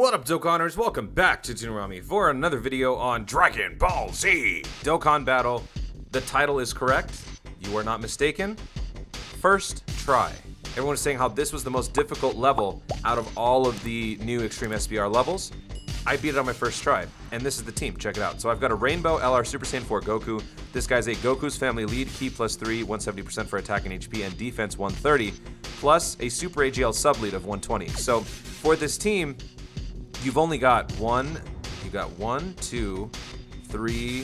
What up, Dokkaners? Welcome back to Toon for another video on Dragon Ball Z Dokkan Battle. The title is correct. You are not mistaken. First try. Everyone is saying how this was the most difficult level out of all of the new Extreme SBR levels. I beat it on my first try, and this is the team. Check it out. So I've got a Rainbow LR Super Saiyan 4 Goku. This guy's a Goku's Family Lead, Ki +3, 170% for attack and HP, and defense 130, plus a Super AGL Sub Lead of 120. So for this team, you've only got one, 2, 3,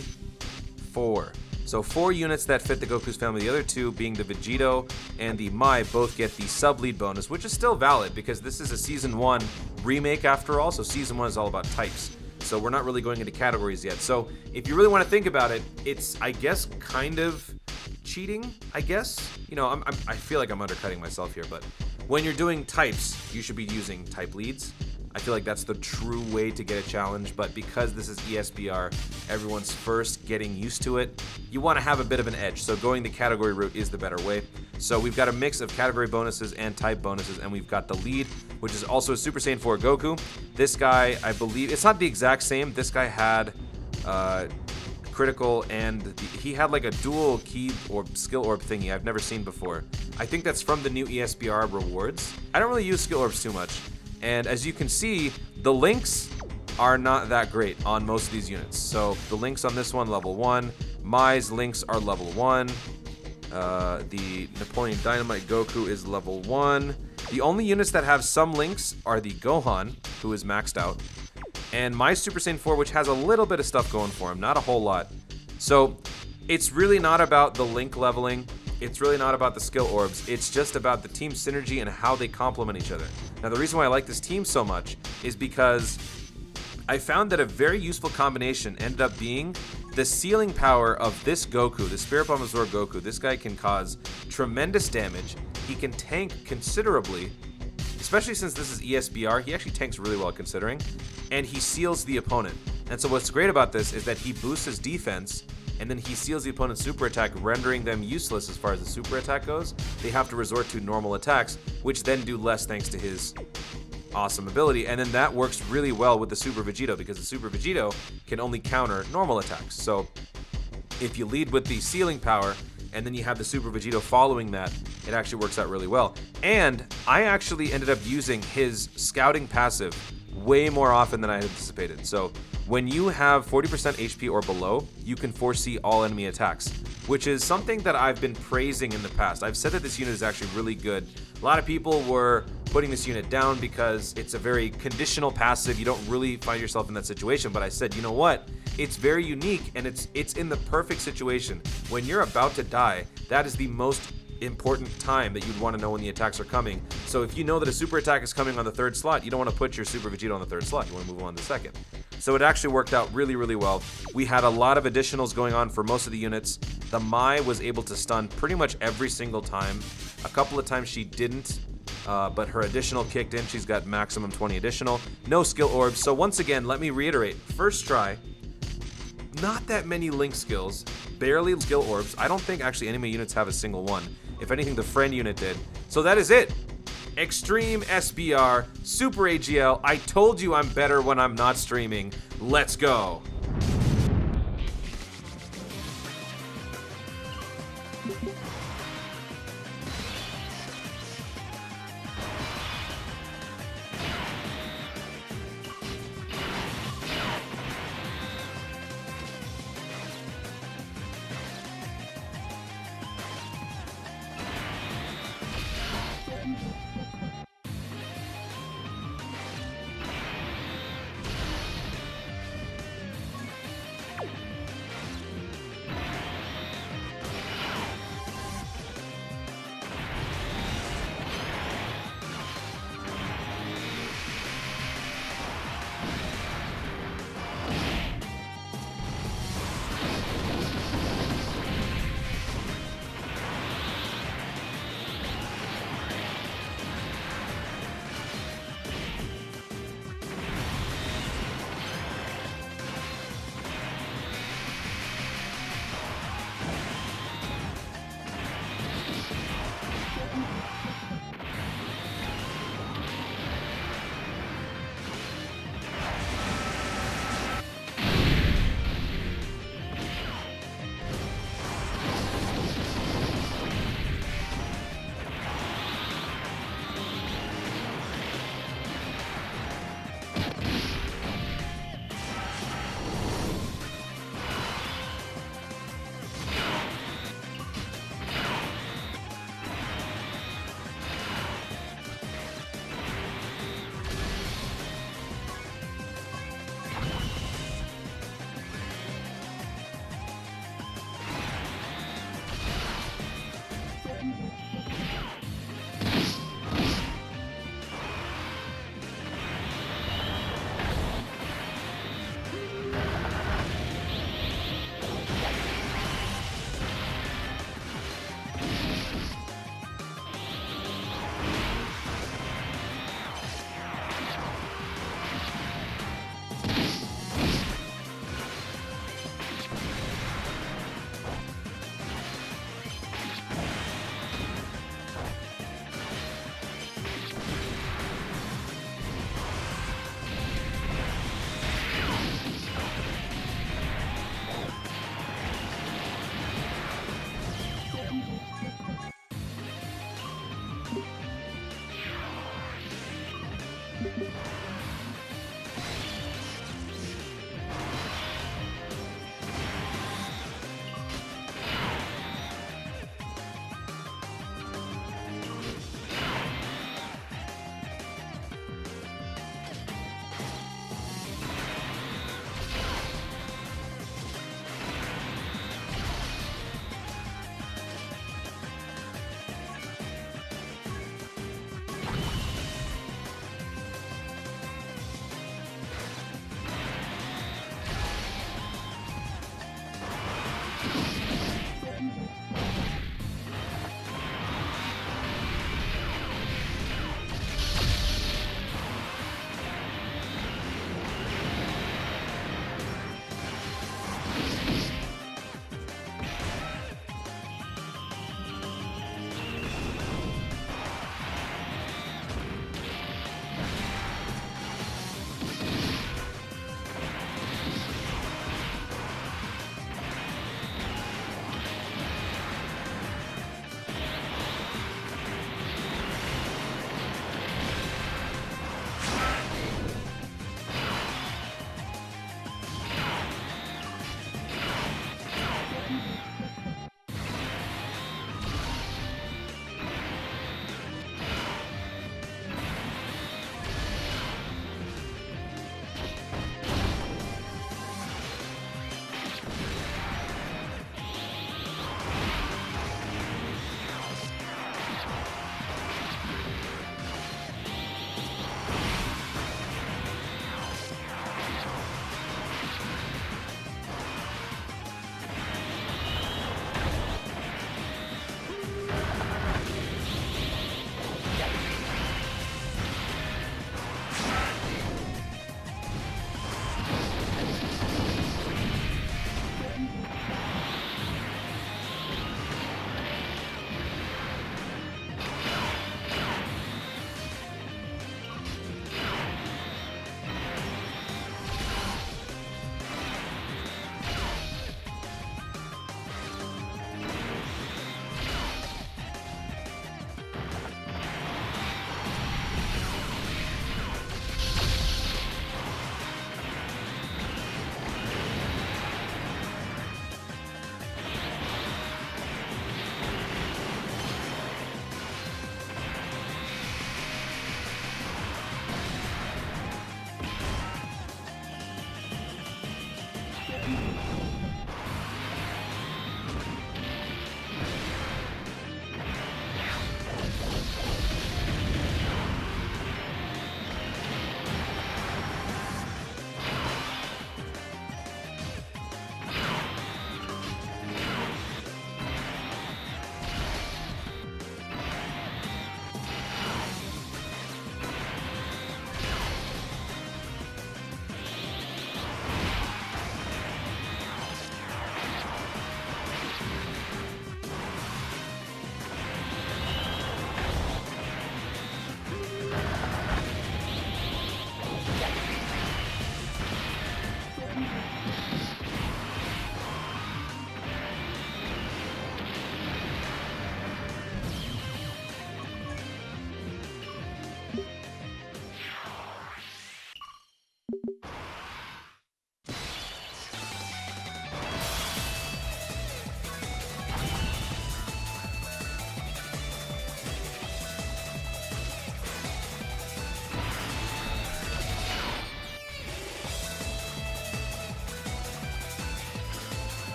4. So 4 units that fit the Goku's family. The other 2 being the Vegeta and the Mai both get the sub-lead bonus, which is still valid because this is a Season 1 remake after all, so Season 1 is all about types. So we're not really going into categories yet. So if you really want to think about it, it's, I guess, kind of cheating, I guess. You know, I feel like I'm undercutting myself here, but when you're doing types, you should be using type leads. I feel like that's the true way to get a challenge, but because this is ESBR, everyone's first getting used to it, you want to have a bit of an edge, so going the category route is the better way. So we've got a mix of category bonuses and type bonuses, and we've got the lead, which is also a Super Saiyan 4 Goku. This guy, I believe, it's not the exact same. This guy had critical, and he had like a dual key or skill orb thingy I've never seen before. I think that's from the new ESBR rewards. I don't really use skill orbs too much. And as you can see, the links are not that great on most of these units. So the links on this one, level 1. Mai's links are level 1. The Napoleon Dynamite Goku is level 1. The only units that have some links are the Gohan, who is maxed out, and my Super Saiyan 4, which has a little bit of stuff going for him, not a whole lot. So it's really not about the link leveling. It's really not about the skill orbs. It's just about the team synergy and how they complement each other. Now, the reason why I like this team so much is because I found that a very useful combination ended up being the sealing power of this Goku, the Spirit Bomb Absorb Goku. This guy can cause tremendous damage. He can tank considerably, especially since this is ESBR. He actually tanks really well considering, and he seals the opponent. And so what's great about this is that he boosts his defense, and then he seals the opponent's super attack, rendering them useless as far as the super attack goes. They have to resort to normal attacks, which then do less thanks to his awesome ability. And then that works really well with the Super Vegeta, because the Super Vegeta can only counter normal attacks. So if you lead with the sealing power, and then you have the Super Vegeta following that, it actually works out really well. And I actually ended up using his scouting passive way more often than I had anticipated. So when you have 40% HP or below, you can foresee all enemy attacks, which is something that I've been praising in the past. I've said that this unit is actually really good. A lot of people were putting this unit down because it's a very conditional passive. You don't really find yourself in that situation, but I said, you know what? It's very unique, and it's in the perfect situation. When you're about to die, that is the most important time that you'd want to know when the attacks are coming. So if you know that a super attack is coming on the 3rd slot, you don't want to put your Super Vegeta on the 3rd slot. You want to move on to the 2nd. So it actually worked out really, really well. We had a lot of additionals going on for most of the units. The Mai was able to stun pretty much every single time. A couple of times she didn't, but her additional kicked in. She's got maximum 20 additional. No skill orbs. So once again, let me reiterate. First try, not that many link skills, barely skill orbs. I don't think actually anime units have a single one. If anything, the friend unit did. So that is it. Extreme SBR, Super AGL. I told you I'm better when I'm not streaming. Let's go.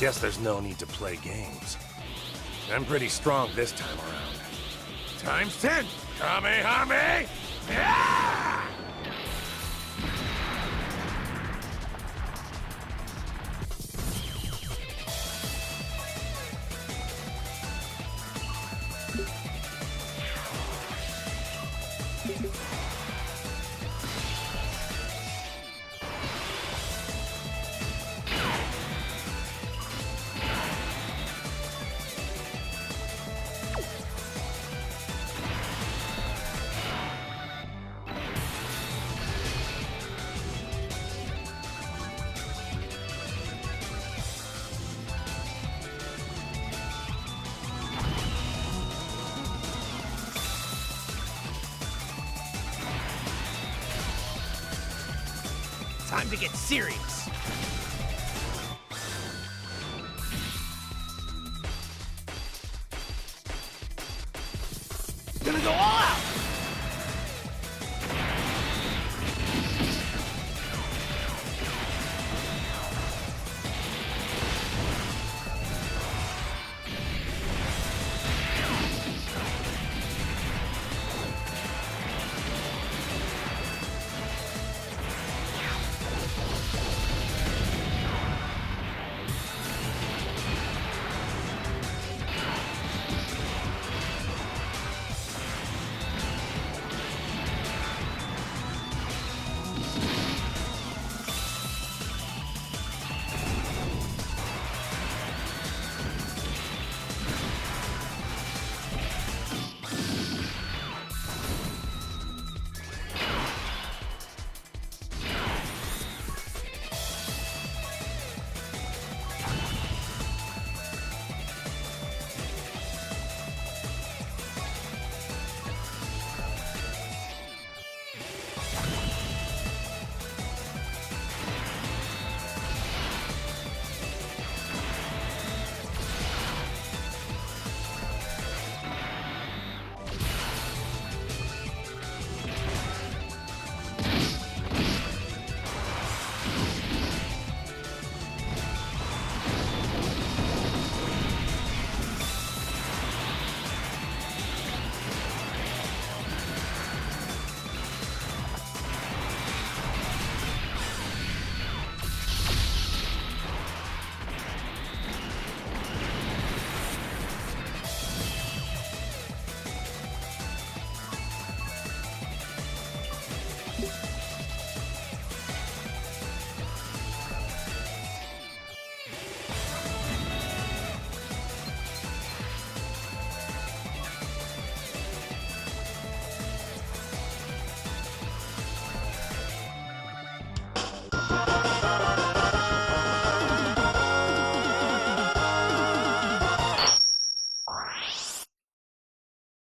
Guess there's no need to play games. I'm pretty strong this time around. Times 10! Kamehame! Yeah! Time to get serious. Gonna go all